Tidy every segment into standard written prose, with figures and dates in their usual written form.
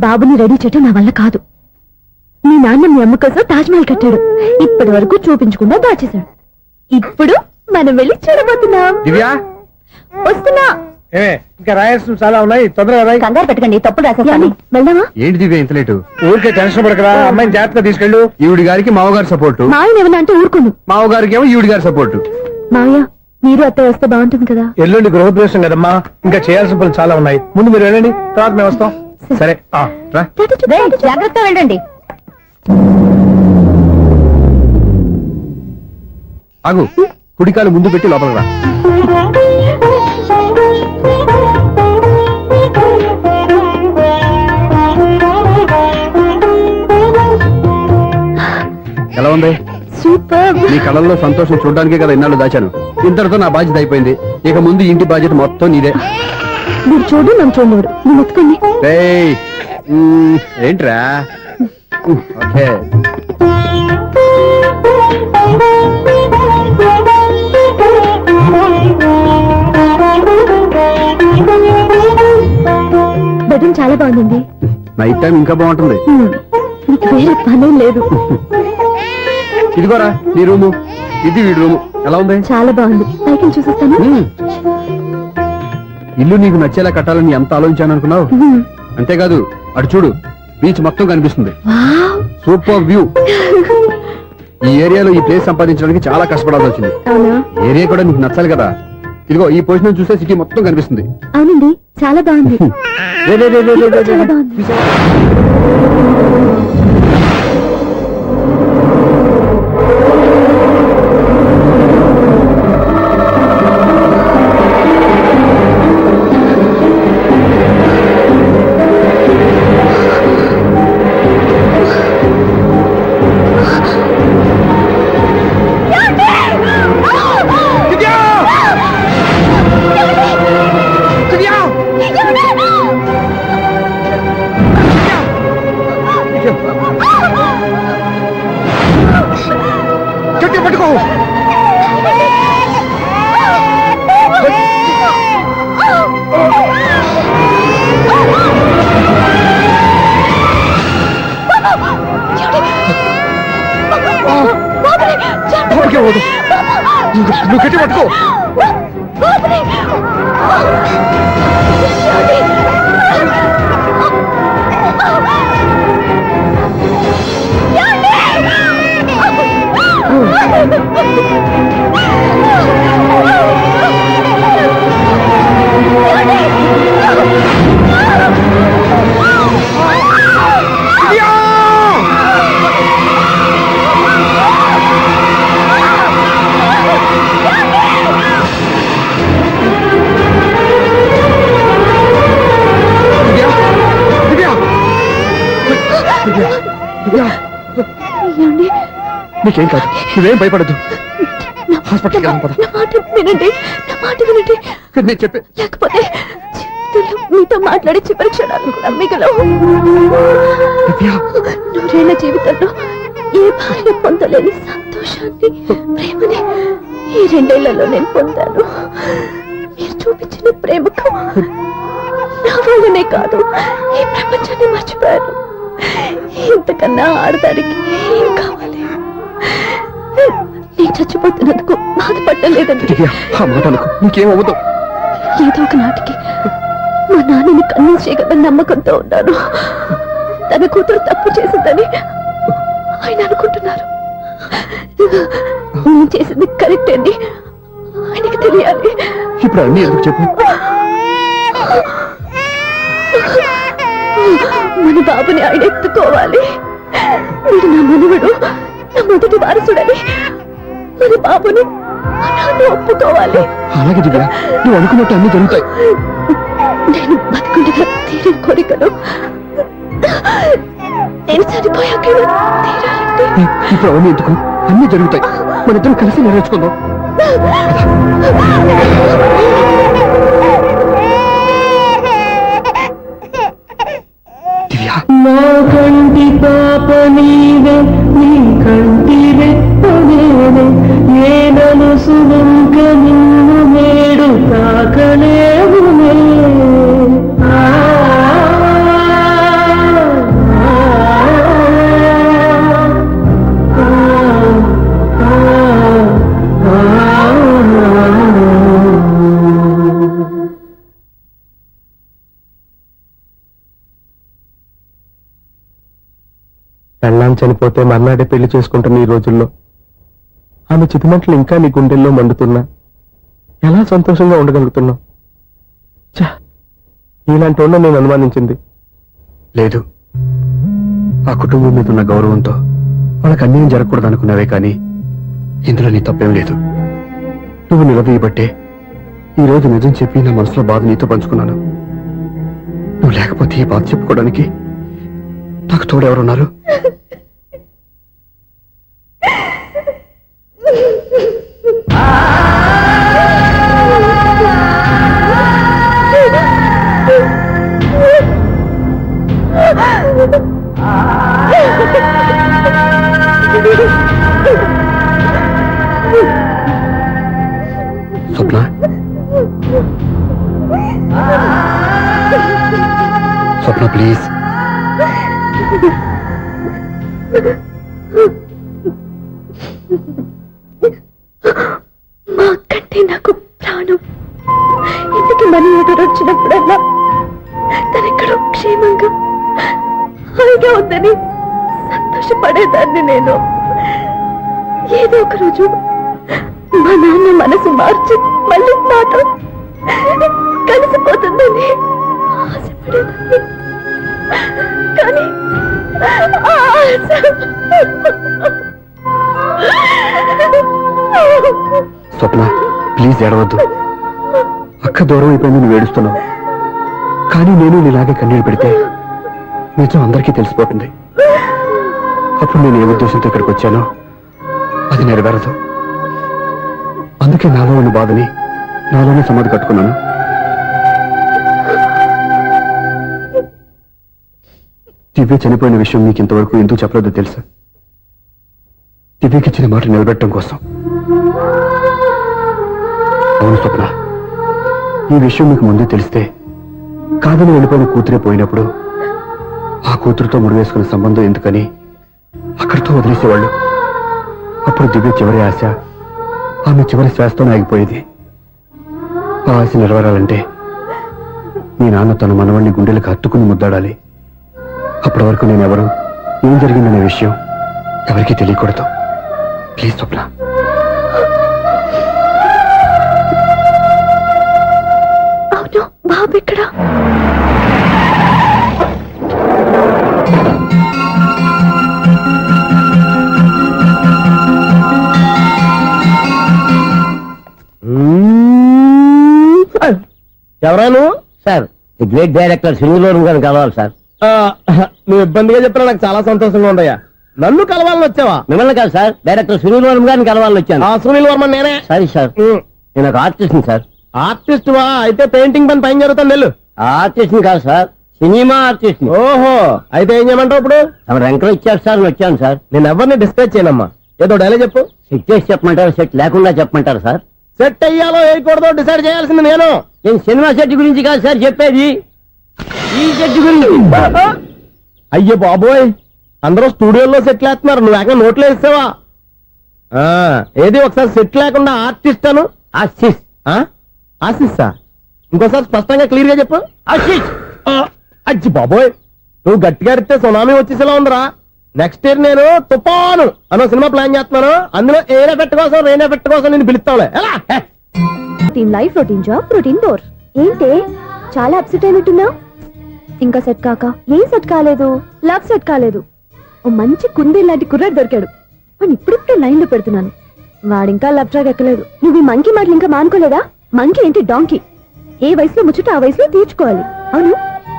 బాబుని రెడీ చేయటం నా వల్ల కాదు. మీ నాన్న మీ అమ్మ కోసం తాజ్మహల్ కట్టాడు. ఇప్పటి వరకు చూపించకుండా దాచేశాడు. ఇప్పుడు మనం వెళ్ళి చూడబోతున్నాం. వస్తున్నా. ఇంకా రాయాల్సిన చాలా ఉన్నాయి, తొందరగా రాయి. కంగారు పెట్టకండి, తప్పుడు రాసేస్తాను. వెళ్దామా? ఏంటి దివ్య ఇంత లేటు? ఊరికే టెన్షన్ పడకరా, అమ్మాయిని జాగ్రత్తగా తీసుకెళ్ళు. ఈవిడి గారికి మామగారు సపోర్టు, మాయన ఏమన్నా అంటే ఊరుకోను. మామగారికి ఏమో ఈవిడి గారి సపోర్టు. మావయ్య మీరు అత్తయ్య వస్తే బాగుంటుంది కదా. ఎల్లుండి గృహప్రవేశం కదమ్మా, ఇంకా చేయాల్సిన పనులు చాలా ఉన్నాయి. ముందు మీరు వెళ్ళండి, తర్వాత మేము వస్తాం. సరే రా. జాగ్రత్తగా వెళ్ళండి. ఆగు, కుడికాలు ముందు పెట్టి లోపలికి రా. ఎలా ఉంది? సూపర్. నీ కళ్ళల్లో సంతోషం చూడడానికే కదా ఇన్నాళ్ళు దాచాను. ఇంతటితో నా బాధ్యత అయిపోయింది. ఇక ముందు ఇంటి బాధ్యత మొత్తం నీదే. మీరు చూడు, నన్ను చూడలేరు. నేను ఎత్తుకోండి. ఏంట్రా? ఓకే. బెడ్రూమ్ చాలా బాగుందండి. నైట్ టైం ఇంకా బాగుంటుంది. మీకు వేరే పనే లేదు. ఇదిగోరా నీ రూము, ఇది వీడి రూము. ఎలా ఉంది? చాలా బాగుంది. పైకి చూసేస్తాను. ఇల్లు నీకు నచ్చేలా కట్టాలని ఎంత ఆలోచించాను అనుకున్నావు? అంతేకాదు, అటు చూడు, బీచ్ మొత్తం కనిపిస్తుంది. Super view. ఈ ఏరియాలో ఈ ప్లేస్ సంపాదించడానికి చాలా కష్టపడాల్సి వచ్చింది. ఏరియా కూడా నీకు నచ్చాలి కదా. ఇదిగో ఈ పొజిషన్ చూస్తే సిటీ మొత్తం కనిపిస్తుంది. అవునండి, చాలా బాగుంది. చాలా బాగుంది. నువ్వు గట్టి పట్టుకో. నీకేం కాదు, నువ్వేం భయపడద్దు. హాస్పిటల్కి వెళ్దాం పద. నేను చెప్పే లేకపోతే మీతో మాట్లాడే చివరి క్షణాలు కూడా మిగలవు. నూరేళ్ల జీవితంలో ఏ భార్య పొందలేని సంతోషాన్ని, ప్రేమని ఈ 2 ఏళ్లలో నేను పొందాను. మీరు చూపించిన ప్రేమకు నా వాళ్ళనే కాదు, ఈ ప్రపంచాన్ని మర్చిపోయాను. ఇంతకన్నా ఆడదానికి ఏం కావాలి? నేను చచ్చిపోతున్నందుకు బాధపడలేదండి. నీకేమవుతావు? ఏదో ఒక నాటికి మా నాన్నని కన్విన్స్ చేయగలని నమ్మకంతో ఉన్నాను. తన కూతురు తప్పు చేసిందని ఆయన అనుకుంటున్నారు. నేను చేసింది కరెక్ట్ అండి, ఆయనకి తెలియాలి. ఇప్పుడు అన్ని ఎందుకు చెప్పు? మన బాబుని ఆయన ఎత్తుకోవాలి. మీరు నా మనవడు, నా మొదటి వారసుడని మన బాబుని ఒప్పుకోవాలి. అలాగే దివ్య, నువ్వు అనుకున్నట్టు అన్ని జరుగుతాయి. నేను బతుకుండగా తీరిన కోరికలు నేను చనిపోయాక తీరాలంటే ఇప్పుడు అవన్నీ ఎందుకు? అన్ని జరుగుతాయి, మన ఇద్దరం కలిసి నెరవేర్చుకుందాం. నా కంటి పాప నీవే, నీ కంటి రెప్పనేనే, ఏ నలుసు వెంక నిన్ను నేడు తాకలేవునే. పెళ్ళాం చనిపోతే మర్నాడే పెళ్లి చేసుకుంటున్న ఈ రోజుల్లో ఆమె చితిమంటలు ఇంకా నీ గుండెల్లో మండుతున్నా ఎలా సంతోషంగా ఉండగలుగుతున్నావు? ఇలాంటి వాడిని నేను అనుమానించింది లేదు. ఆ కుటుంబం మీద ఉన్న గౌరవంతో వాళ్ళకి అన్యాయం జరగకూడదు అనుకున్నావే కానీ ఇందులో నీ తప్పేం లేదు. నువ్వు నిలదీయబట్టే ఈ రోజు నిజం చెప్పి నా మనసులో బాధ నీతో పంచుకున్నాను. నువ్వు లేకపోతే ఈ బాధ చెప్పుకోవడానికి నాకు తోడెవరున్నారు? స్వప్న, స్వప్న ప్లీజ్. మా కంటే నాకు ప్రాణం. ఇంటికి మనీ ఆర్డర్ వచ్చినప్పుడల్లా తనెక్కడో క్షేమంగా హాయిగా ఉందని సంతోషపడేదాన్ని నేను. ఏదో ఒక రోజు మా నాన్న మనసు మార్చి మళ్ళీ నాతో కలిసిపోతుందని ఆశపడేదాన్ని. కానీ ఆ ఆశ స్వప్న ప్లీజ్ ఏడవద్దు. అక్క దూరం అయిపోయింది, నువ్వు ఏడుస్తున్నావు. కానీ నేను నీలాగే కన్నీళ్ళు పెడితే నిజం అందరికీ తెలిసిపోతుంది. అప్పుడు నేను ఏ ఉద్దేశంతో ఇక్కడికి వచ్చానో అది నెరవేరదు. అందుకే నాలో ఉన్న బాధని నాలోనే సమాధి కట్టుకున్నాను. దివ్య చనిపోయిన విషయం నీకు ఇంతవరకు ఎందుకు చెప్పలేదో తెలుసా? దివ్యకి ఇచ్చిన మాట నిలబెట్టడం కోసం. అవును స్వప్న, ఈ విషయం మీకు ముందే తెలిస్తే కాదని వెళ్ళిపోయిన కూతురే పోయినప్పుడు ఆ కూతురుతో ముడివేసుకున్న సంబంధం ఎందుకని అక్కడితో వదిలేసేవాళ్ళు. అప్పుడు దివ్య చివరి ఆశ ఆమె చివరి శ్వాసతోనే ఆగిపోయేది. ఆ ఆశ నెరవేరాలంటే మీ నాన్న తన మనవణ్ణి గుండెలకు హత్తుకుని ముద్దాడాలి. అప్పటి వరకు నేనెవరు, ఏం జరిగిందనే విషయం ఎవరికీ తెలియకూడదు. ప్లీజ్ స్వప్న. అవును బాబు ఇక్కడ. ఎవరాను? సార్ ది గ్రేట్ డైరెక్టర్ సింగులూరు గారిని కలవాలి సార్. నువ్వు ఇబ్బందిగా చెప్పినా నాకు చాలా సంతోషంగా ఉందయ్యా. నన్ను కలవాలని వచ్చావా? మిమ్మల్ని కాదు సార్, డైరెక్టర్ సింగులూరు గారిని కలవాలని వచ్చాను. సునీల్ వర్మ నేనే. సరే సార్, నేను ఒక ఆర్టిస్ట్ సార్. ఆర్టిస్ట్ వా? అయితే పెయింటింగ్ పని పైన జరుగుతాను వెళ్ళు. ఆర్టిస్ట్ కాదు సార్, సినిమా ఆర్టిస్ట్. ఓహో, అయితే ఏం చేయమంటావు ఇప్పుడు? తమ రంకలు ఇచ్చారు సార్, వచ్చాను సార్. నేను ఎవరిని డిస్కస్ చేయనమ్మా, ఏదో డైలాగ్ చెప్పు. సెట్ చేసి చెప్పమంటారు, సెట్ లేకుండా చెప్పమంటారు సార్? సెట్ అయ్యాలో వేయకూడదో డిసైడ్ చేయాల్సింది నేను. నేను సినిమా సెట్ గురించి కాదు సార్ చెప్పేది, ఈ సెట్ గురించి. అయ్యో బాబోయ్, అందరూ స్టూడియోలో సెట్ లేస్తున్నారు, నువ్వు ఏకంగా నోట్లో వేస్తావా? ఏది ఒకసారి సెట్ లేకుండా ఆర్టిస్ట్ అను. ఆర్టిస్ట్. ఆశిస్తా? ఇంకోసారి స్పష్టంగా క్లియర్ గా చెప్పు. ఆర్టిస్ట్. అచ్చి బాబోయ్, నువ్వు గట్టిగా అరిస్తే సునామీ వచ్చేసేలా ఉందిరా. నెక్స్ట్ ఇయర్ నేను తుపాను అనో సినిమా ప్లాన్ చేస్తున్నాను. అందులో ఎయిర్ ఎఫెక్ట్ కోసం, రెయిన్ ఎఫెక్ట్ కోసం నేను పిలుస్తావులే. ఎలా? Routine life, routine job, routine door. ఏంటే చాలా అప్సెట్ అయినట్టున్నావు? ఇంకా సెట్ కాక ఏం సెట్ కాలేదు? లవ్ సెట్ కాలేదు. ఓ మంచి కుందే లాంటి కుర్రాడు దొరికాడు, వాడిని ఇప్పుడిప్పుడే లైన్ లో పెడుతున్నాను. వాడింకా లవ్ ట్రాక్ ఎక్కలేదు. నువ్వు ఈ మంకీ మాటలు ఇంకా మానుకోలేదా? మంకీ ఏంటి డాంకీ? ఏ వయసులో ముచ్చట ఆ వయసులో తీర్చుకోవాలి. అవును,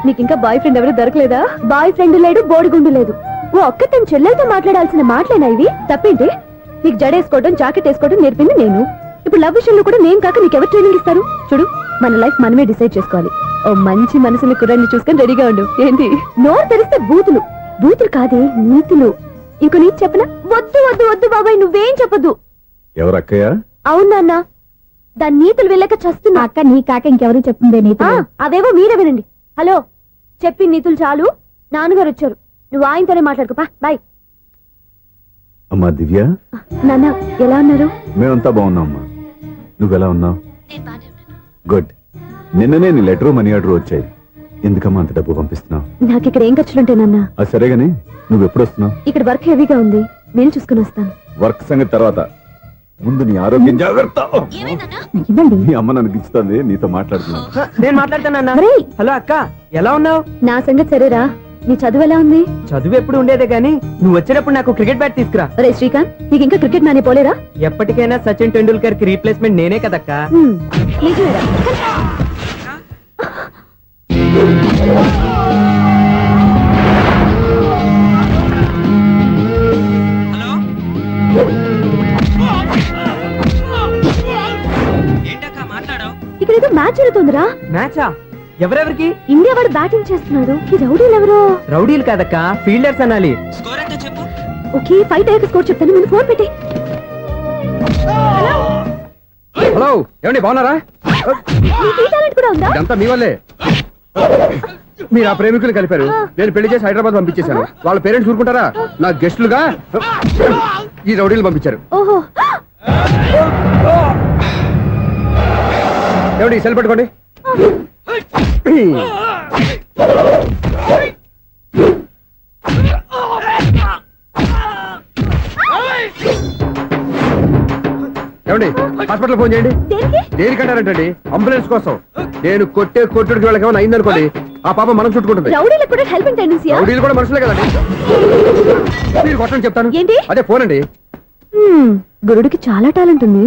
నీకు ఇంకా బాయ్ ఫ్రెండ్ ఎవరు దొరకలేదా? బాయ్ ఫ్రెండ్ లేడు, బోడిగుండు లేదు. ఓ ఒక్క తన చెల్లెలతో మాట్లాడాల్సిన మాటలేనా ఇవి? తప్పేంటి? నీకు జడేసుకోవడం, జాకెట్ వేసుకోవడం నేర్పింది నేను. ఇప్పుడు లవ్ విషయంలో కూడా నేను కాక నీకెవరు ట్రైనింగ్ ఇస్తారు? చూడు, మన లైఫ్ మనమే డిసైడ్ చేసుకోవాలి. ఓ మంచి మనసుని కుర్రాన్ని చూసుకొని రెడీగా ఉండు. ఏంటి నోరు తెరిస్తే బూతులు? బూతులు కాదే, నీతులు. ఇంకో నీతి చెప్పనా? వద్దు వద్దు వద్దు బాబాయ్, నువ్వేం చెప్పద్దు. ఎవరక్కయ్య? అవునా అన్న, దాని నీతులు వెళ్ళక చస్తున్నా. అక్క నీ కాక ఇంకెవరు చెప్పిందే నీతులు? అవేవో మీరే వినండి. హలో, చెప్పి నీతులు చాలు, నాన్నగారు వచ్చారు. నువ్వు ఆయనతోనే మాట్లాడుకోపా. బాయ్. అమ్మా దివ్య, నాన్న ఎలా ఉన్నారు? మేమంతా బాగున్నాం అమ్మా. నువ్వెలా ఉన్నావు? గుడ్. నిన్ననే నీ లెటర్ మనీ ఆర్డర్ వచ్చాయి. ఎందుకమ్మా అంత డబ్బు పంపిస్తున్నావు? నాకు ఇక్కడ ఏం ఖర్చులుంటానన్నా? అది సరే గానీ నువ్వు ఎప్పుడు వస్తున్నావు? ఇక్కడ వర్క్ హెవీగా ఉంది, నేను చూసుకుని వస్తాను. వర్క్ సంగతి తర్వాత, ముందు నీ ఆరోగ్యం జాగ్రత్త. ఇవ్వండి. నీ అమ్మ నన్ను గిచ్చుతుంది, నీతో మాట్లాడుతున్నా. నేను మాట్లాడతానన్నా. అరే, హలో అక్క, ఎలా ఉన్నావు? నా సంగతి సరేరా, నీ చదువు ఎలా ఉంది? చదువు ఎప్పుడు ఉండేదే గానీ నువ్వు వచ్చేటప్పుడు నాకు క్రికెట్ బ్యాట్ తీసుకురా. అరే శ్రీకాంత్, నీకు ఇంకా క్రికెట్ నానే పోలేరా? ఎప్పటికైనా సచిన్ టెండూల్కర్ కి రీప్లేస్మెంట్ నేనే కదక్క. నిజమేరా? ఇక్కడ ఏదో మ్యాచ్ జరుగుతుందిరా. మ్యాచా? ఎవరెవరికి? ఇండియా వాడు బ్యాటింగ్ చేస్తున్నాడు. ఈ రౌడీలు ఎవరో? రౌడీలు కాదక్క, ఫీల్డర్స్ అనాలి. ఓకే, ఫైట్ అయ్యాక స్కోర్ చెప్తాను, ముందు ఫోన్ పెట్టి. హలో, ఏమండి బాగున్నారా? నీకు ఈ టాలెంట్ కూడా ఉందా? ఇదంతా మీ వల్లే. మీరు ఆ ప్రేమికులు కలిపారు, నేను పెళ్లి చేసి హైదరాబాద్ పంపించేశాను. వాళ్ళ పేరెంట్స్ ఊరుకుంటారా? నా గెస్టులుగా ఈ రౌడీలు పంపించారు. ఓహో, ఏమండి సెల్ పెట్టుకోండి. ఏమండి హాస్పిటల్ ఫోన్ చేయండి. దేనికి? దేనికంటారంటండి? అంబులెన్స్ కోసం. నేను కొట్టుడికి వాళ్ళకి ఏమైనా అయిందనుకోండి, ఆ పాప మనం చుట్టుకుంటుంది. రౌడీలకు కూడా హెల్పింగ్ టెండెన్సీ. రౌడీలు కూడా మనుషులే కదండి. మీరు కొట్టండి చెప్తాను. ఏంటి? అదే ఫోన్ అండి. గురుడికి చాలా టాలెంట్ ఉంది.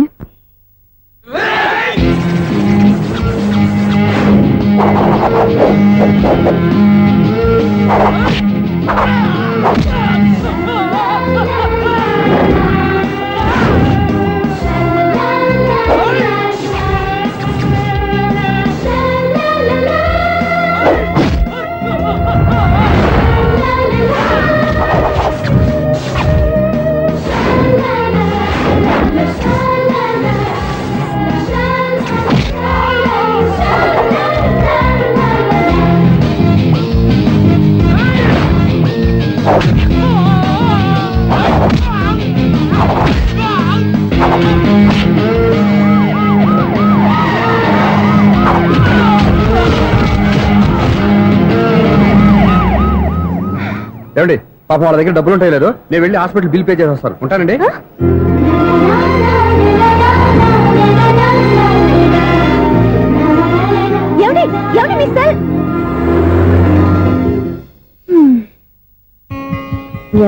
ఏమండి పాపం వాళ్ళ దగ్గర డబ్బులు ఉంటాయి లేదు, నేను వెళ్ళి హాస్పిటల్ బిల్ పే చేసి వస్తాను. ఉంటానండి.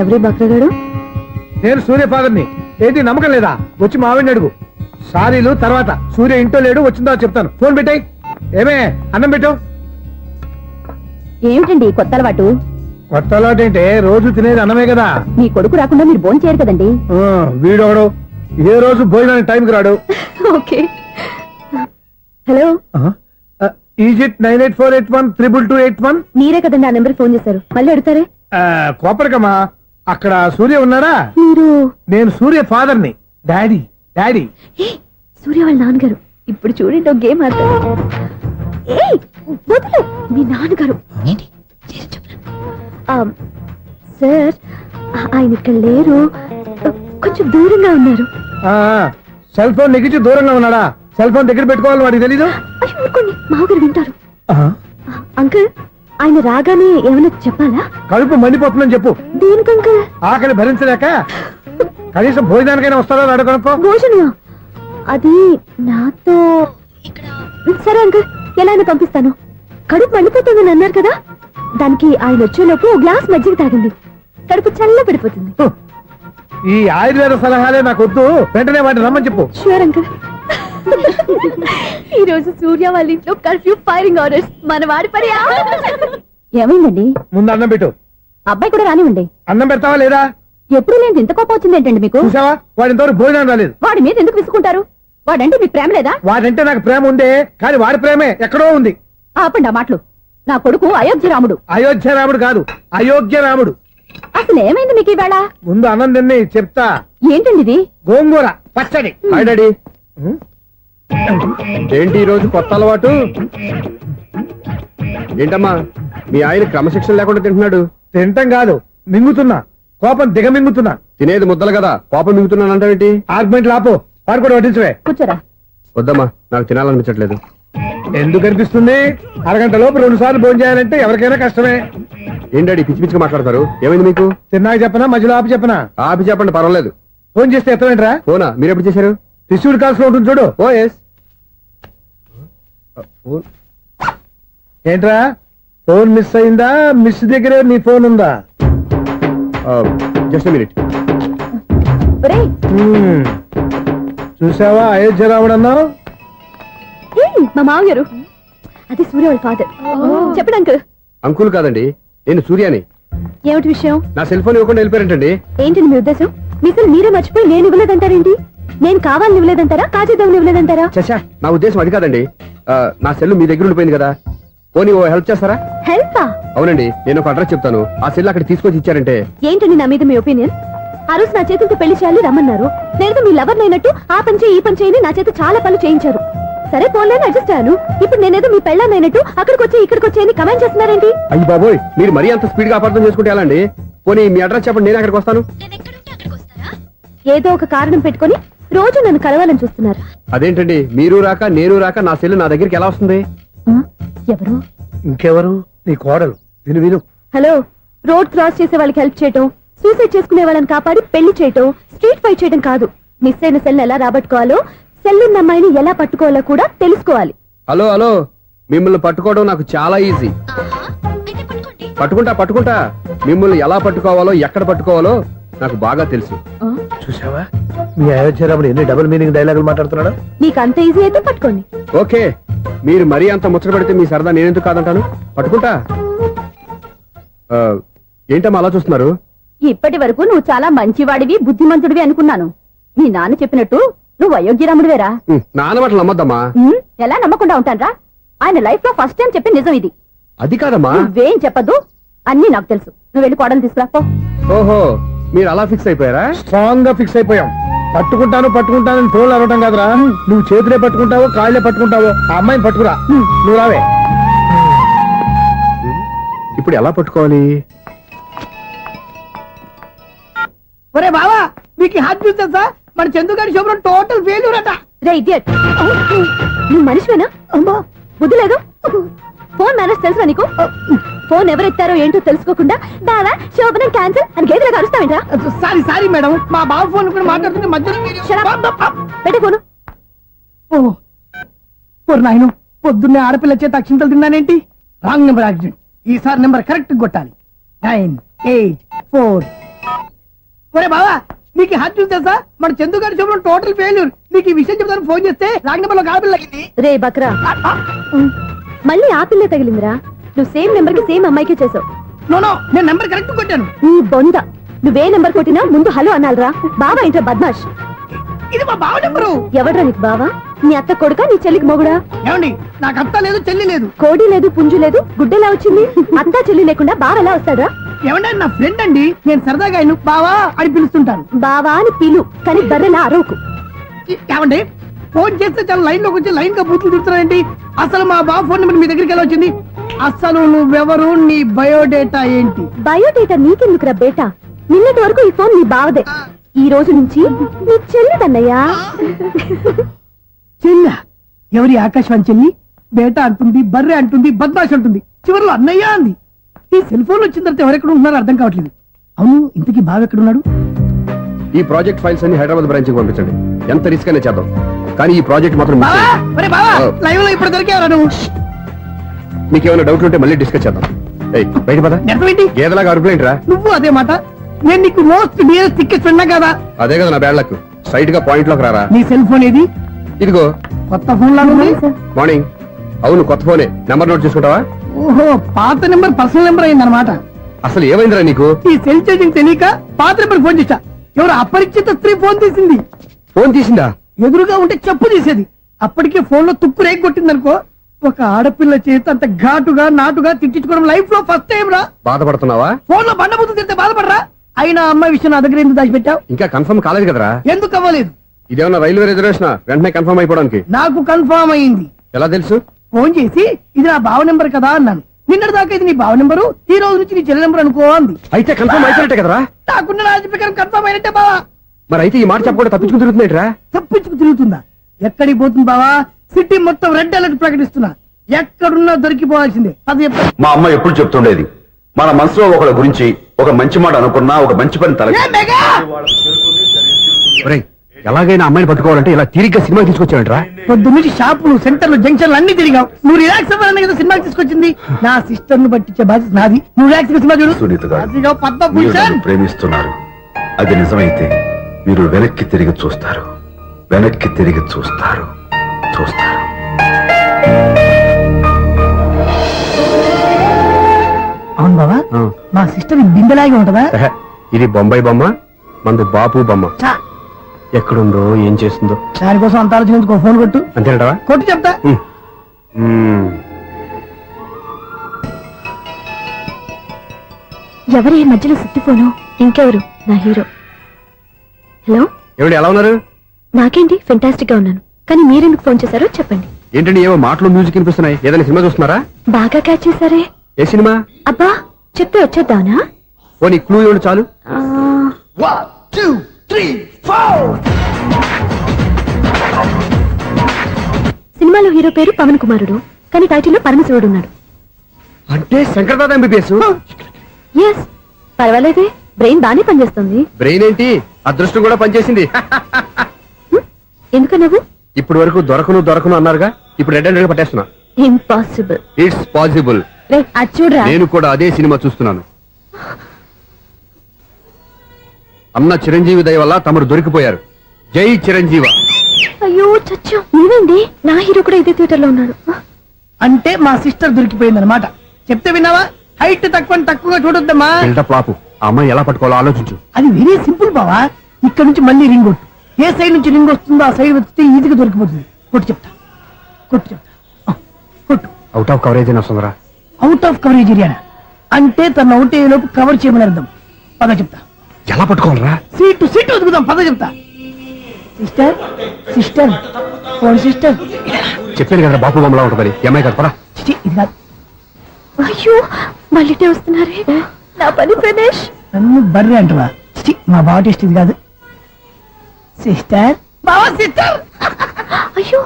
ఎవరి బక్రగాడు? నేను సూర్య ఫాదర్ని. ఏంటి నమ్మకం లేదా? వచ్చి మావిని అడుగు. సారీలు తర్వాత. సూర్య ఇంట్లో లేడు, వచ్చిందో చెప్తాను. ఫోన్ పెట్టాయి. ఏమే అన్నం పెట్టు. ఏమిటండి కొత్త అలవాటు? కొత్త అలవాటు ఏంటే? రోజు తినేది అన్నమే కదా. మీ కొడుకు రాకుండా మీరు భోజనం చేయరు కదండి. వీడోడు ఏ రోజు భోజనానికి టైంకి రాడు. ఓకే. Hello, is it 9848132281. మీరే కదండి ఆ నెంబర్ ఫోన్ చేశారు, మళ్ళీ అడుగుతారే? కోపరికమ్మా, అక్కడ సూర్య ఉన్నారా? మీరు? నేను సూర్య ఫాదర్ని. Daddy daddy. ఏ, సూర్య వాళ్ళ నాన్నగారు. ఇప్పుడు చూడండి ఒక గేమ్ ఆడతారు. ఏయ్, వదులు. మీ నాన్నగారు సార్, ఆయన ఇక్కడ లేరు, కొంచెం దూరంగా ఉన్నారు. సెల్ ఫోన్ నెగ్గించి దూరంగా ఉన్నాడా? సెల్ ఫోన్ దగ్గర పెట్టుకోవాలి, వాడికి తెలీదు. అయ్యో ఊరుకోండి, మామగారు వింటారు. అంకుల్, ఆయన రాగానే ఏమైనా చెప్పాలా? కడుపు మండిపోతుందని చెప్పు. దేనికి అంకుల్? ఆకలి భరించలేక కనీసం భోజనానికైనా వస్తారో అడగనుకో. భోజనమా? అది నాతో ఇక్కడ. సరే అంకుల్, ఎలా అయినా పంపిస్తాను. కడుపు మండిపోతుందని అన్నారు కదా, దానికి ఆయన వచ్చేలోపు ఓ గ్లాస్ మజ్జిగ తాగింది, కడుపు చల్ల పడిపోతుంది. ఈ ఆయుర్వేద సలహాలే నాకు వద్దు, వెంటనే వాటిని రమ్మని చెప్పు. Sure uncle. ఈ రోజు సూర్య వాళ్ళ ఇంట్లో కర్ఫ్యూ ఫైరింగ్ ఆర్డర్స్. మన వాడి పని. ఏమైందండి? ముందు అన్నం పెట్టు. అబ్బాయి కూడా రానివ్వండి. అన్నం పెడతావా లేదా? ఎప్పుడు లేదు ఇంత కోపం వచ్చింది ఏంటండి మీకు? చూసావా, వాడి ఇంతవరకు భోజనం రాలేదు. వాడి మీద ఎందుకు విసుకుంటారు? వాడంటే మీకు ప్రేమ లేదా? వాడంటే నాకు ప్రేమ ఉందే, కానీ వాడి ప్రేమే ఎక్కడో ఉంది. ఆపండి ఆ మాటలు. నా కొడుకు అయోధ్య రాముడు. అయోధ్య రాముడు కాదు, అయోగ్య రాముడు. అసలు ఏమైంది మీకు ఈవేళ? ముందు అన్నం తిని చెప్తా. ఏంటండి ఇది? గోంగూర పచ్చడి. Hi daddy. ఏంటి ఈ రోజు కొత్త అలవాటు? ఏంటమ్మా, మీ ఆయన క్రమశిక్షణ లేకుండా తింటున్నాడు? తింటం కాదు, మింగుతున్నా. కోపం దిగమింగుతున్నా. తినేది ముద్దలు కదా, కోపం మింగుతున్నాను అంటావేంటి? ఆర్గ్మెంట్ లాపు. వాడు కూడా వడ్డించవే. కూర్చోరా. వద్దమ్మా, నాకు తినాలనిపించట్లేదు. ఎందుకు కనిపిస్తుంది? అరగంట లోపు 2 సార్లు భోజనం చేయాలంటే ఎవరికైనా కష్టమే. ఏంటండి పిచ్చి పిచ్చిగా మాట్లాడతారు? ఏమైంది మీకు? తిన్నాక చెప్పనా మధ్యలో ఆపి చెప్పనా? ఆపి చెప్పండి, పర్వాలేదు. ఫోన్ చేస్తే ఎత్తమేంట్రా? ఫోనా? మీరు ఎప్పుడు చేశారు? రిసీవ్డ్ కాల్స్ లో ఉంటుంది చూడు. ఓ ఎస్. ఏంట్రా ఫోన్ మిస్ అయిందా? మిస్ దగ్గరే నీ ఫోన్ ఉందా? Just minute. ఒరేయ్, చూసావా అయోధ్య రావడన్నావు? మా మామగారు అది సూర్య వాళ్ళ ఫాదర్. చెప్పండి అంకుల్. అంకుల్ కాదండి, నేను సూర్యాని. ఏమిటి విషయం? నా సెల్ ఫోన్ ఇవ్వకుండా వెళ్ళిపోయారంటండి. ఏంటండి మీ ఉద్దేశం? మీసలు మీరే మర్చిపోయి నేను ఇవ్వలేదంటారేంటి? నేను కావాలని ఇవ్వలేదంటారా, కాజేద్దామని ఇవ్వలేదంటారా? చచ్చా, నా ఉద్దేశం అది కాదండి. నా సెల్ మీ దగ్గర ఉండిపోయింది కదా, పోనీ ఓ హెల్ప్ చేస్తారా? హెల్పా? అవునండి, నేను ఒక అడ్రస్ చెప్తాను, ఆ సెల్ అక్కడ తీసుకొచ్చి ఇచ్చారంటే. ఏంటండి నా మీద మీ ఒపీనియన్? ఆ రోజు నా చేతులతో పెళ్లి చేయాలి రమ్మన్నారు. నేను మీ లవర్ అయినట్టు ఆ పని చేయి ఈ పని చేయని నా చేత చాలా పనులు చేయించారు. సరే పోన్లేని అడ్జస్ట్ అయ్యాను. ఇప్పుడు నేనేదో మీ పెళ్ళాన్నైనట్టు అక్కడికి వచ్చి ఇక్కడికి వచ్చి కమెంట్ చేస్తున్నారేంటి? అయ్యి బాబోయ్, మీరు మరీ అంత స్పీడ్ గా అపార్థం చేసుకుంటే ఎలా అండి? పోనీ మీ అడ్రస్ చెప్పండి, నేను అక్కడికి వస్తాను. ఏదో ఒక కారణం పెట్టుకొని రోజు నన్ను కలవాలని చూస్తున్నారు. అదేంటండి, మీరు రాక నేను రాక నా సెల్ నా దగ్గరికి ఎలా వస్తుంది? ఎవరు? ఇంకెవరు? నీ కోడలు. విను విను. హలో, రోడ్ క్రాస్ చేసే వాళ్ళకి హెల్ప్ చేయటం, సూసైడ్ చేసుకునే వాళ్ళని కాపాడి పెళ్లి చేయటం, స్ట్రీట్ ఫైట్ చేయడం కాదు. మిస్ అయిన సెల్ ఎలా రాబట్టుకోవాలో, సెల్ ఉన్న అమ్మాయిని ఎలా పట్టుకోవాలో కూడా తెలుసుకోవాలి. హలో హలో, మిమ్మల్ని పట్టుకోవడం నాకు చాలా ఈజీ. పట్టుకుంటా. మిమ్మల్ని ఎలా పట్టుకోవాలో, ఎక్కడ పట్టుకోవాలో నాకు బాగా తెలుసు. చూసావా మీ అయోధ్య రాముడు ఎన్ని డబుల్ మీనింగ్ డైలాగులు మాట్లాడుతున్నాడు? మీకు అంత ఈజీ అయితే పట్టుకోండి. ఓకే, మీరు మరీ అంత ముచ్చట పెడితే మీ సరదా నేనెందుకు కాదంటాను. పట్టుకుంటా. ఏంటమ్మా అలా చూస్తున్నారు? ఇప్పటి వరకు నువ్వు చాలా మంచివాడివి, బుద్ధిమంతుడివి అనుకున్నాను. మీ నాన్న చెప్పినట్టు నువ్వు అయోగ్యరాముడివేరా? నాన్న మాటలు నమ్మద్దమ్మా. ఎలా నమ్మకుండా ఉంటానరా? ఆయన లైఫ్ లో ఫస్ట్ టైం చెప్పి నిజం ఇది. అది కాదమ్మా. నువ్వేం చెప్పదు, అన్ని నాకు తెలుసు. నువ్వు వెళ్ళి కోడలు తీసుకురా పో. ఓహో, మీరు అలా ఫిక్స్ అయిపోయారా? స్ట్రాంగ్ గా ఫిక్స్ అయిపోయాం. పట్టుకుంటాను ఫోన్లు అరవటం కాదురా. నువ్వు చేతులే పట్టుకుంటావో కాళ్ళే పట్టుకుంటావో ఆ అమ్మాయిని పట్టుకురా. నువ్వు రావే. ఇప్పుడు ఎలా పట్టుకోవాలి? ఒరే బావా, మీకు హాట్ చూస్తా సార్, మన చందుగారి శుభ్రం టోటల్ ఫెయిల్యూర్ అట. రే ఇడియట్, నువ్వు మనిషివేనా? అమ్మా బుద్ధి లేదు. ఫోన్ మేనేజ్ తెలుసా నీకు? ఫోన్ ఎవరెత్తారో ఏంటో తెలుసుకోకుండా బావా శోభనం క్యాన్సిల్ అని గేదెలాగా అరుస్తావేంట్రా? సారీ మేడం, మా బావ ఫోన్ కూడా మాట్లాడుతుంటే మధ్యలో పెట్టే ఫోను. ఓ నాయను, పొద్దున్నే ఆడపిల్ల చేత అక్షింతలు తిన్నానేంటి? Wrong number accident. ఈసారి నెంబర్ కరెక్ట్ కొట్టాలి. 984. ఒరే బావా, మీకు హాట్ చూస్తే సార్, మన చందుగారి శుభ్రం టోటల్ ఫెయిల్యూర్. మీకు ఈ విషయం చెప్తాను ఫోన్ చేస్తే రాంగ్ నెంబర్ లో ఆడపిల్లకి. రే బక్రా, మళ్ళీ ఆ పిల్ల తగిలిందిరా. నువ్వు సేమ్ నెంబర్ కి సేమ్ అమ్మాయికే చేసావు. నో, నేను నెంబర్ కరెక్ట్ కొట్టాను. నీ బొంద, నువ్వే నెంబర్ కొట్టినా ముందు హలో అనాలరా. బావా ఏంట్రా బద్మాష్? ఇది మా బావ నెంబరు. ఎవడ్రా నీకు బావా? నీ అత్త కొడుకా, నీ చెల్లికి మొగుడా? ఏమండి, నాకు అత్త లేదు చెల్లి లేదు. కోడి లేదు పుంజు లేదు, గుడ్డెలా వచ్చింది? అత్త చెల్లి లేకుండా బావ ఎలా వస్తాడా? ఏమంటే నా ఫ్రెండ్ అండి, నేను సరదాగా ఆయన బావా అని పిలుస్తుంటాను. బావా అని పిలు, కానీ బర్రెలా అరవకు. ఏమండి, ఫోన్ చేస్తే చాలా లైన్ లోకి వచ్చి లైన్ గా బూతులు తిడుతున్నాయండి. అసలు మా బావ ఫోన్ నెంబర్ మీ దగ్గరికి ఎలా వచ్చింది? అసలు నువ్వెవరు, నీ బయోడేటా ఏంటి? బయోడేటా నీకెందుకురా బేటా? నిన్నటి వరకు ఈ ఫోన్ నీ బావదే, ఈ రోజు నుంచి నీ చెల్లిదన్నయ్యా. చెల్ల ఎవరి? ఆకాశవాణి చెల్లి. బేటా అంటుంది, బర్రె అంటుంది, బద్మాష్ అంటుంది, చివరిలో అన్నయ్య అంది. ఈ సెల్ ఫోన్ వచ్చిన తర్వాత ఎవరెక్కడ ఉన్నారో అర్థం కావట్లేదు. అవును, ఇంతకీ బావ ఎక్కడున్నాడు? ఈ ప్రాజెక్ట్ ఫైల్స్ అన్ని హైదరాబాద్ బ్రాంచ్ కి పంపించండి. ఎంత రిస్క్ అనే చేద్దాం, కానీ ఈ ప్రాజెక్ట్ మాత్రం miss బావా, చేయొద్దు. ఒరే బావా, లైవ్ లో ఇప్పుడు దొరికేవరా నువ్వు? మీకు ఏమైనా డౌట్ ఉంటే మళ్ళీ డిస్కస్ చేద్దాం. ఏయ్, బయట పద. నెట్టవేంటి? గేదలాగా అరుపులేంట్రా? నువ్వు అదే మాట. నేను నీకు మోస్ట్ డియరెస్ట్ టికెట్స్ ఉన్నా కదా. అదే కదా నా బ్యాడ్ లక్. స్ట్రైట్ గా పాయింట్ లోకి రారా. నీ సెల్ ఫోన్ ఏది? ఇదిగో. కొత్త ఫోన్ లాగా ఉంది. మార్నింగ్. అవును, కొత్త ఫోనే. నెంబర్ నోట్ చేసుకుంటావా? ఓహో, పాత నెంబర్ పర్సనల్ నెంబర్ అయిందన్నమాట. అసలు ఏమైందిరా నీకు? ఈ సెల్ చేసింగ్ తెలియక పాత నెంబర్ ఫోన్ చేశా. ఎవరు అపరిచిత స్త్రీ ఫోన్ తీసింది. ఫోన్ తీసిందా? ఎదురుగా ఉంటే చెప్పు తీసేది. అప్పటికే ఫోన్ లో తుక్కు రేగి కొట్టిందనుకో. ఒక ఆడపిల్ల చేత అంత ఘాటుగా నాటుగా తిట్టించుకోవడం లైఫ్ లో ఫస్ట్ టైం రా. బాధపడుతున్నావా? ఫోన్ లో బండబుద్ధి తిడితే బాధపడరా? అయినా అమ్మాయి విషయం నా దగ్గర ఎందుకు దాచిపెట్టావు? ఇంకా కన్ఫర్మ్ కాలేదు కదరా. ఎందుకు అవ్వలేదు? ఇదేమన్నా రైల్వే రిజర్వేషన్? వెంటనే కన్ఫర్మ్ అయిపోవడానికి. నాకు కన్ఫర్మ్ అయింది. ఎలా తెలుసు? ఫోన్ చేసి ఇది నా బావ నెంబర్ కదా అన్నాను. నిన్నటి దాకా ఇది నీ బావ నెంబరు, ఈ రోజు నుంచి నీ చెల్లి నెంబర్ అనుకో అంది. అయితే కన్ఫర్మ్ అయిపోయినట్టే కదరా. నాకున్న రాజు ప్రకారం కన్ఫర్మ్ అయినట్టే బావా. మరి అయితే ఈ మాట చెప్పకుండా తప్పించుకుని తిరుగుతున్నాయిట్రా. తప్పించుకు తిరుగుతుందా? ఎక్కడికి పోతుంది బావా? సిటీ మొత్తం రెడ్ అలర్ట్ ప్రకటిస్తున్నా. ఎక్కడున్నా దొరికిపోవాల్సిందే. అది చెప్తా. మా అమ్మ ఎప్పుడు చెప్తుండేది, మన మనసులో ఒకళ్ళ గురించి ఒక మంచి మాట అనుకున్నా ఒక మంచి పని తల ఏ మెగా! ఒరేయ్, ఎలాగైనా అమ్మాయిని పట్టుకోవాలంటే ఇలా తిరిగ్గా సినిమా తీసుకొచ్చావంటరా? పొద్దు నుంచి షాపులు, సెంటర్లు, జంక్షన్లు అన్ని తిరిగావు. నువ్వు రిలాక్స్ అవ్వాలని కదా సినిమాకి తీసుకొచ్చింది. నా సిస్టర్ ను పట్టించే బాధ్యత నాది. నువ్వు రిలాక్స్ సినిమా చూడు. సునీత గారు, అదిగో మీరు పద్మభూషణ్. నన్ను ప్రేమిస్తున్నారు. అది నిజమైతే మీరు వెనక్కి తిరిగి చూస్తారు, వెనక్కి తిరిగి చూస్తారు, చూస్తారు. అవును బాబా, ఆ. మా సిస్టర్ బిందెలాగే ఉంటదా? ఎహె, ఇది బొంబాయి బొమ్మ, మందు బాపు బొమ్మ. చా, ఎక్కడుందో ఏం చేస్తుందో దానికోసం అంత ఆలోచించుకో. ఫోన్ కొట్టు. అంతేనటవా? కొట్టు చెప్తా. ఎవరి ఈ మధ్యలో సుత్తిపోను? ఇంకెవరు? నా హీరో. హలో, ఏమిటి ఎలా ఉన్నారు? నాకేంటి ఫెంటాస్టిక్ గా ఉన్నాను. కానీ మీరెందుకు ఫోన్ చేశారో చెప్పండి. ఏంటండి ఏవో మాటలు మ్యూజిక్ వినిపిస్తున్నాయి, ఏదైనా సినిమా చూస్తున్నారా? బాగా క్యాచ్ చేశారే. ఏ సినిమా? అబ్బా, చెప్తే వచ్చేద్దానా? పోనీ క్లూ ఇవ్వండి చాలు. ఆ, 1 2 3 4. సినిమాలో హీరో పేరు పవన్ కుమారుడు, కానీ టైటిల్లో పరమశివుడు ఉన్నాడు. అంటే Shankar Dada MBBS. Yes, పర్వాలేదే, brain బానే పనిచేస్తుంది. బ్రెయిన్ ఏంటి, అదృష్టం కూడా పనిచేసింది. ఎందుకు నువ్వు? ఇప్పటి వరకు దొరకను అన్నారుగా, ఇప్పుడు రెడ్ హ్యాండెడ్ పట్టేస్తున్నా. ఇంపాసిబుల్. It's possible. రే, అది చూడరా. నేను కూడా అదే సినిమా చూస్తున్నాను. అన్న చిరంజీవి దయ వల్ల తమరు దొరికిపోయారు. జై చిరంజీవ. అయ్యో చచ్చు, నీవేంటి? నా హీరో కూడా ఇదే థియేటర్ లో ఉన్నాడు. అంటే మా సిస్టర్ దొరికిపోయింది అనమాట. చెప్తే విన్నావా? హైట్ తక్కువగా చూడొద్దమ్మా. బిల్డప్ లాపు. ఆ అమ్మాయి ఎలా పట్టుకోవాలో ఆలోచించు. అది వెరీ సింపుల్ బావా. ఇక్కడ నుంచి మళ్ళీ రింగ్ కొట్టు. ఏ సైడ్ నుంచి రింగ్ వస్తుందో ఆ సైడ్ వెతికితే ఈజీగా దొరికిపోతుంది. కొట్టు చెప్తా. ఆ, కొట్టు. అవుట్ ఆఫ్ కవరేజ్ అయినా వస్తుందరా? అవుట్ ఆఫ్ కవరేజ్ ఏరియా అంటే తన అవుట్ అయ్యే లోపు కవర్ చేయమని అర్థం. పద చెప్తా. ఎలా పట్టుకోవాలరా? సీటు వెతుకుదాం. పద చెప్తా. Sister phone sister. చెప్పాను కదా బాపు బొమ్మలా ఉంటుందని. ఎంఐ కదా పరా. చిచి, ఇది కాదు. అయ్యో, మళ్ళీ వస్తున్నారే. నా పని ఫినిష్. నన్ను బర్రె అంటవా? చిచి, మా బావ టేస్ట్ ఇది కాదు. సిస్టర్, బావా సిస్టర్. అయ్యో,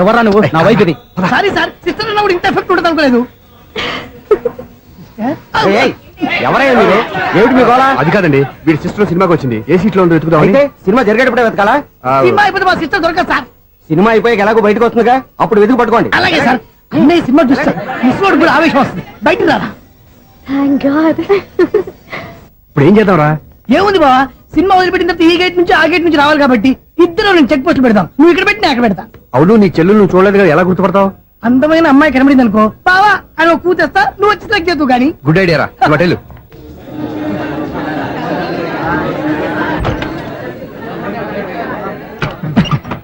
ఎవరా నువ్వు? నా వైఫ్ ఇది. సారీ సార్, సిస్టర్ అన్నప్పుడు ఇంత ఎఫెక్ట్ ఉంటుంది అనుకోలేదు. ఎవరైనా మీరు? ఏమిటి మీ గోళ? అది కాదండి, వీడి సిస్టర్ సినిమాకి వచ్చింది. ఏ సీట్ లో ఉందో వెతుకుదామని. అయితే సినిమా జరిగేటప్పుడే వెతకాలా? ఆ, సినిమా అయిపోతే మా సిస్టర్ దొరకదు సార్. సినిమా అయిపోయాక ఎలాగో బయటకు వస్తుందిగా, అప్పుడు వెతుకు పట్టుకోండి. అలాగే సార్. అన్నయ్య సినిమా చూస్తారు. మిస్లోడ్ కూడా ఆవేశం వస్తుంది. బయట రారా. Thank God. ఇప్పుడు ఏం చేద్దాంరా? ఏముంది బావా, సినిమా వదిలిపెట్టిన తర్వాత ఈ గేట్ నుంచి ఆ గేట్ నుంచి రావాలి కాబట్టి ఇద్దరు నేను చెక్ పోస్ట్ పెడతాం. నువ్వు ఇక్కడ పెట్టి నేను అక్కడ పెడతా. అవును, నీ చెల్లెలు నువ్వు చూడలేదు కదా, ఎలా గుర్తుపడతావు? అందమైన అమ్మాయి కనబడింది అనుకో, బావా అని ఒక కూతేస్తా, నువ్వు వచ్చి సెలెక్ట్ చేద్దు కానీ. గుడ్ ఐడియా రా. హోటల్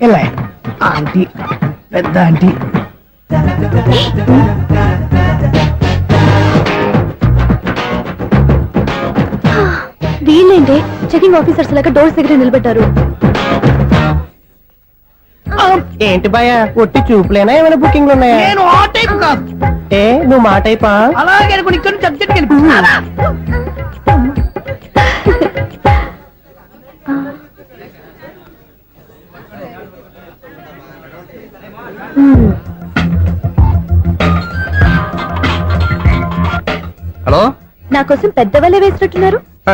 ఎలా ఆంటీ, పెద్ద ఆంటీ. వీళ్ళేంటి చెకింగ్ ఆఫీసర్స్ లాగా డోర్స్ దగ్గర నిలబెట్టారు. ఏంటి భయ, ఒట్టి చూపులేనా ఏమైనా బుకింగ్లు ఉన్నాయా? నేను ఆ టైప్ కాదు. ఏ నువ్వు మాట అయిపా? అలాగే అనుకుని ఇక్కడ నుంచి అర్జెంట్కి వెళ్ళిపో. హలో. నా కోసం పెద్ద వలే వేసినట్టున్నారు. హ,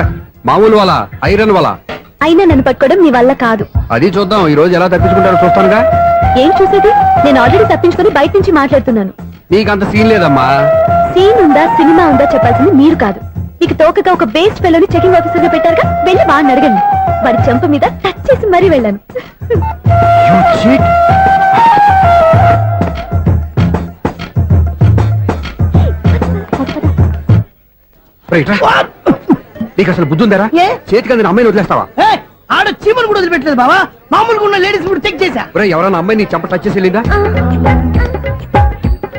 మామూలు వాళ్ళ, ఐరన్ వాళ్ళ. అయినా నన్ను పట్టుకోవడం మీ వల్ల కాదు. అది చూద్దాం, ఈ రోజు ఎలా తప్పించుకుంటారో చూస్తానుగా. ఏం చూసేది? నేను ఆల్రెడీ తప్పించుకొని బయట నుంచి మాట్లాడుతున్నాను. నీకంత సీన్ లేదమ్మా. సీన్ ఉందా సినిమా ఉందా చెప్పాల్సింది మీరు కాదు. మీకు తోకగా ఒక బేస్ట్ ఫెలోని చెకింగ్ ఆఫీసర్ గా పెట్టారుగా, వెళ్ళి వాడిని అడగండి. వాడి చెంప మీద టచ్ చేసి మరీ వెళ్ళాను. You cheat. రైట్ రా. నీకు అసలు బుద్ధి ఉందారా? ఏ? చేతికి అందిన అమ్మాయిని వదిలేస్తావా? ఏయ్, ఆడ చీమలు కూడా వదిలిపెట్టలేదు బావా. మామూలుగా ఉన్న లేడీస్ కూడా చెక్ చేశా. ఒరేయ్, ఎవరైనా అమ్మాయి నీ చెంప టచ్ చేసి వెళ్ళిందా?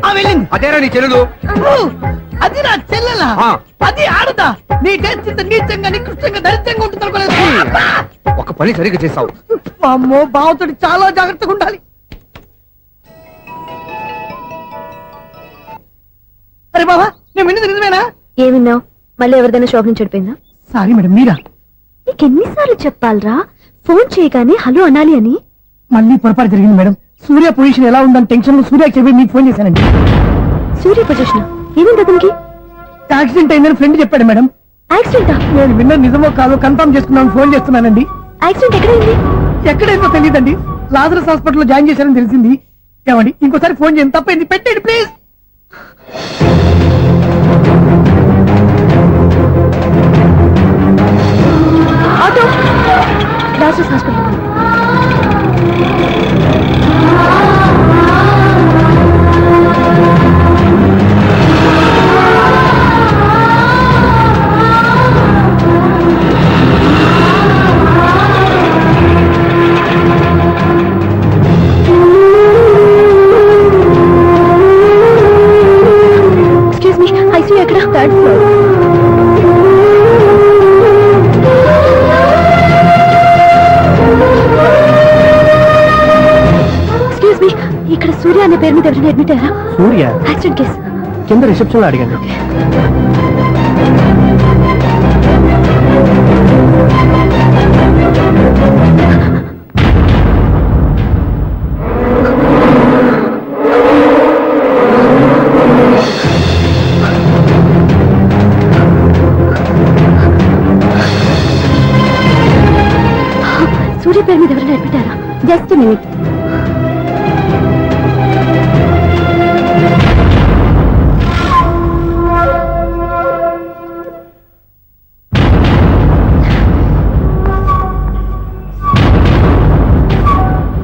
ఆ వెళ్ళింది. అదేరా నీ చెల్లెలు. ఓ, అది నా చెల్లెలా? ఆ. అది ఆడదా? నీ టేస్ట్ ఇంత నీచంగా నికృష్టంగా దరిద్రంగా ఉంటుంది అనుకోలేదు. ఒక పని సరిగ్గా చేస్తావు. అమ్మో, బావతోటి చాలా జాగ్రత్తగా ఉండాలి. అరే బావా, నేను విన్నది నిజమేనా? ఏమిన్నావు? మళ్ళీ ఎవరిదైనా షాప్ నుంచి చెడిపోయిందా? సారీ మేడం, మీరా? నీకెన్నిసార్లు చెప్పాలరా ఫోన్ చేయగానే హలో అనాలి అని? మళ్ళీ పొరపాటు జరిగింది మేడం. సూర్య పొజిషన్ ఎలా ఉందని టెన్షన్ లో సూర్య చెప్పి మీకు ఫోన్ చేశానండి. సూర్య పొజిషన్ ఏమైంది అతనికి? యాక్సిడెంట్ అయిందని ఫ్రెండ్ చెప్పాడు మేడం. యాక్సిడెంటా? నేను విన్న నిజమో కాదో కన్ఫర్మ్ చేసుకున్నాను ఫోన్ చేస్తున్నానండి. యాక్సిడెంట్ ఎక్కడైంది? ఎక్కడైందో తెలియదండి. లాజరస్ హాస్పిటల్లో జాయిన్ చేశారని తెలిసింది. ఏమండి ఇంకోసారి ఫోన్ చేయండి, తప్పైంది, పెట్టండి please. Auto doctors hospital. Excuse me, ICU ఎక్కడ? Third floor. ఎక్స్క్యూజ్ మీ, ఇక్కడ సూర్య అనే పేరు మీద ఎవరైనా అడ్మిట్ అయ్యారా? Surya accident case. కింద రిసెప్షన్ లో అడిగాను. సూర్య పేరు మీద ఎవరైనా అడ్మిట్ అయ్యారా? Just minute.